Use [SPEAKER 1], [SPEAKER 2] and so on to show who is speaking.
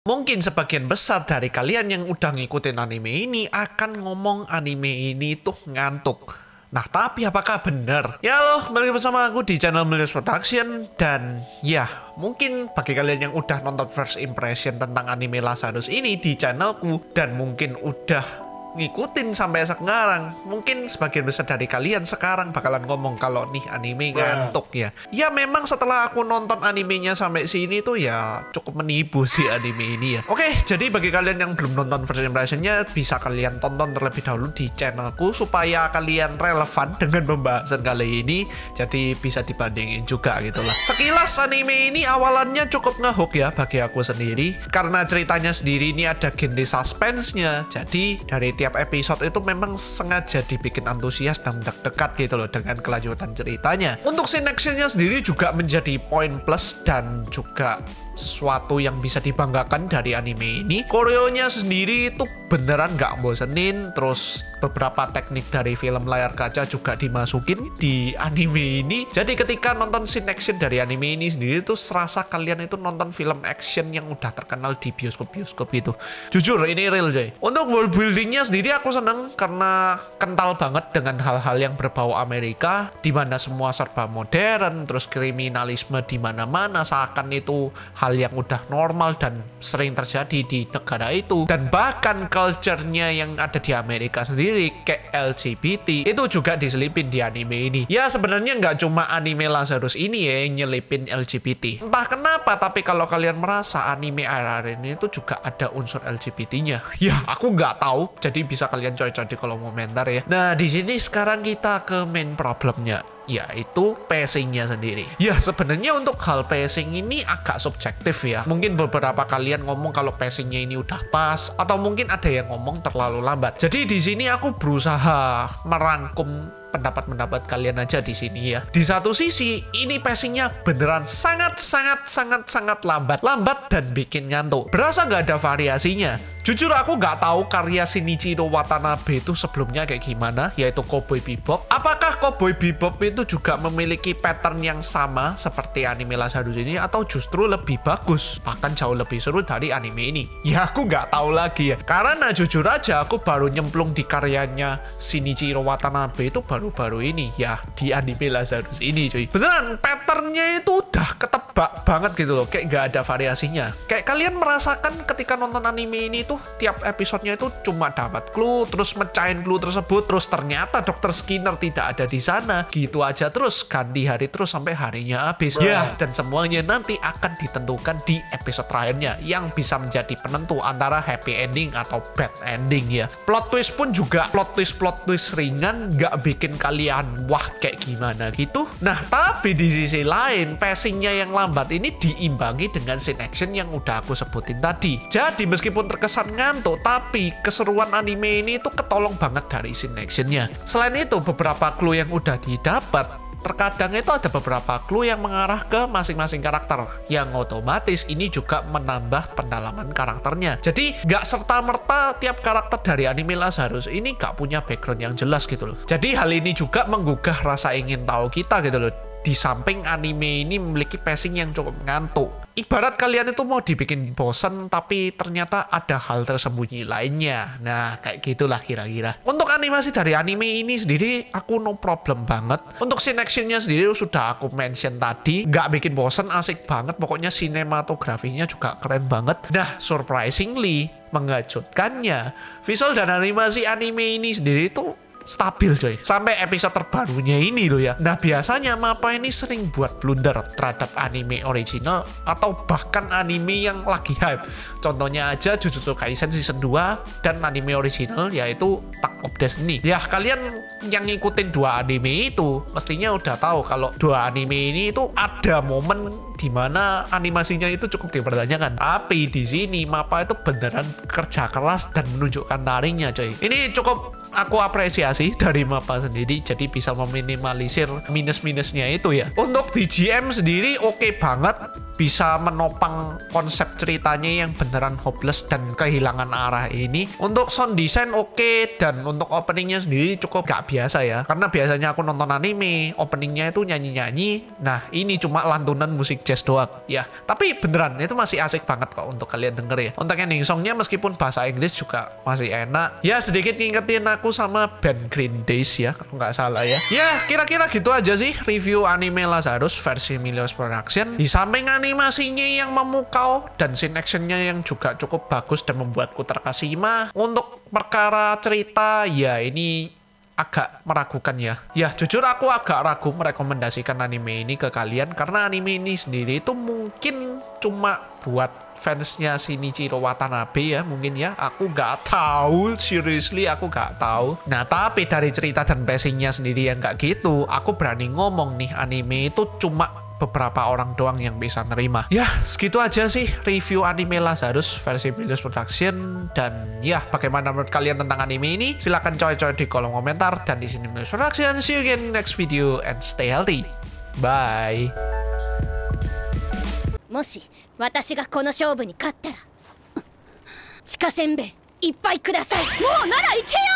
[SPEAKER 1] Mungkin sebagian besar dari kalian yang udah ngikutin anime ini akan ngomong anime ini tuh ngantuk. Nah, tapi apakah benar? Ya loh, balik bersama aku di channel Milius Production. Dan ya, mungkin bagi kalian yang udah nonton first impression tentang anime Lazarus ini di channelku, dan mungkin udah ngikutin sampai sekarang, mungkin sebagian besar dari kalian sekarang bakalan ngomong kalau nih anime ngantuk ya. Ya memang setelah aku nonton animenya sampai sini tuh ya cukup menipu sih anime ini ya. Oke, jadi bagi kalian yang belum nonton first impressionnya, bisa kalian tonton terlebih dahulu di channelku supaya kalian relevan dengan pembahasan kali ini, jadi bisa dibandingin juga gitu lah. Sekilas anime ini awalannya cukup ngehook ya bagi aku sendiri, karena ceritanya sendiri ini ada genre suspense-nya. Jadi dari tiap episode itu memang sengaja dibikin antusias dan deg-degan gitu loh dengan kelanjutan ceritanya. Untuk scene action-nya sendiri juga menjadi poin plus dan juga sesuatu yang bisa dibanggakan dari anime ini. Koreonya sendiri itu beneran nggak bosenin, terus beberapa teknik dari film layar kaca juga dimasukin di anime ini. Jadi ketika nonton scene action dari anime ini sendiri tuh serasa kalian itu nonton film action yang udah terkenal di bioskop-bioskop gitu. Jujur ini real coy. Untuk world buildingnya sendiri aku seneng karena kental banget dengan hal-hal yang berbau Amerika, dimana semua serba modern, terus kriminalisme di mana-mana seakan itu hal yang udah normal dan sering terjadi di negara itu. Dan bahkan culture-nya yang ada di Amerika sendiri kayak LGBT itu juga diselipin di anime ini. Ya sebenarnya nggak cuma anime Lazarus ini ya yang nyelipin LGBT. Entah kenapa, tapi kalau kalian merasa anime akhir-akhir ini itu juga ada unsur LGBT-nya. Ya aku nggak tahu, jadi bisa kalian coy-coy di kolom komentar ya. Nah di sini sekarang kita ke main problemnya, yaitu pacingnya sendiri. Ya sebenarnya untuk hal pacing ini agak subjektif ya. Mungkin beberapa kalian ngomong kalau pacingnya ini udah pas, atau mungkin ada yang ngomong terlalu lambat. Jadi di sini aku berusaha merangkum pendapat kalian aja di sini ya. Di satu sisi ini pacingnya beneran sangat lambat dan bikin ngantuk. Berasa nggak ada variasinya. Jujur aku nggak tahu karya Shinichiro Watanabe itu sebelumnya kayak gimana, yaitu Cowboy Bebop. Apakah Cowboy Bebop itu juga memiliki pattern yang sama seperti anime Lazarus ini, atau justru lebih bagus, bahkan jauh lebih seru dari anime ini? Ya aku nggak tahu lagi ya. Karena jujur aja aku baru nyemplung di karyanya Shinichiro Watanabe itu baru-baru ini ya, di anime Lazarus ini cuy. Beneran patternnya itu udah ketebak banget gitu loh, kayak nggak ada variasinya. Kayak kalian merasakan ketika nonton anime ini tuh tiap episodenya itu cuma dapat clue, terus mecahin clue tersebut, terus ternyata Dr. Skinner tidak ada di sana, gitu aja terus ganti hari terus sampai harinya habis. Ya, dan semuanya nanti akan ditentukan di episode terakhirnya yang bisa menjadi penentu antara happy ending atau bad ending ya. Plot twist pun juga plot twist ringan, nggak bikin kalian wah kayak gimana gitu. Nah tapi di sisi lain pacingnya yang lambat ini diimbangi dengan scene action yang udah aku sebutin tadi. Jadi meskipun terkesan ngantuk, tapi keseruan anime ini tuh ketolong banget dari scene actionnya. Selain itu beberapa clue yang udah didapat, terkadang itu ada beberapa clue yang mengarah ke masing-masing karakter, yang otomatis ini juga menambah pendalaman karakternya. Jadi nggak serta-merta tiap karakter dari anime Lazarus ini nggak punya background yang jelas gitu loh. Jadi hal ini juga menggugah rasa ingin tahu kita gitu loh. Di samping anime ini memiliki pacing yang cukup ngantuk, ibarat kalian itu mau dibikin bosen tapi ternyata ada hal tersembunyi lainnya. Nah kayak gitulah kira-kira. Untuk animasi dari anime ini sendiri aku no problem banget. Untuk scene actionnya sendiri sudah aku mention tadi, nggak bikin bosen, asik banget. Pokoknya sinematografinya juga keren banget. Nah surprisingly, mengejutkannya, visual dan animasi anime ini sendiri tuh stabil coy sampai episode terbarunya ini loh ya. Nah biasanya Mappa ini sering buat blunder terhadap anime original atau bahkan anime yang lagi hype. Contohnya aja Jujutsu Kaisen season 2 dan anime original yaitu Tag of Destiny. Ya kalian yang ngikutin dua anime itu mestinya udah tahu kalau dua anime ini itu ada momen dimana animasinya itu cukup dipertanyakan. Tapi di sini Mappa itu beneran kerja keras dan menunjukkan taringnya coy. Ini cukup aku apresiasi dari Mappa sendiri, jadi bisa meminimalisir minus-minusnya itu ya. Untuk BGM sendiri oke banget, bisa menopang konsep ceritanya yang beneran hopeless dan kehilangan arah ini. Untuk sound design oke, dan untuk openingnya sendiri cukup gak biasa ya, karena biasanya aku nonton anime openingnya itu nyanyi-nyanyi, nah ini cuma lantunan musik jazz doang ya, tapi beneran itu masih asik banget kok untuk kalian denger ya. Untuk ending songnya meskipun bahasa Inggris juga masih enak ya, sedikit ngingetin aku sama band Green Days ya kalau nggak salah ya. Ya kira-kira gitu aja sih review anime Lazarus versi Milios Production. Di samping animasinya yang memukau dan scene actionnya yang juga cukup bagus dan membuatku terkesima, untuk perkara cerita ya ini agak meragukan ya. Ya jujur aku agak ragu merekomendasikan anime ini ke kalian, karena anime ini sendiri itu mungkin cuma buat fansnya Shinichiro Watanabe ya mungkin ya, aku nggak tahu, seriously aku nggak tahu. Nah tapi dari cerita dan pacingnya sendiri yang nggak gitu, aku berani ngomong nih anime itu cuma beberapa orang doang yang bisa nerima. Ya segitu aja sih review anime Lazarus versi Milios Production. Dan ya bagaimana menurut kalian tentang anime ini, silahkan coy-coy di kolom komentar. Dan di sini Milios Production, see you again next video and stay healthy, bye.
[SPEAKER 2] もし私がこの勝負に勝ったら鹿せんべいいっぱいください。もうなら行けよ。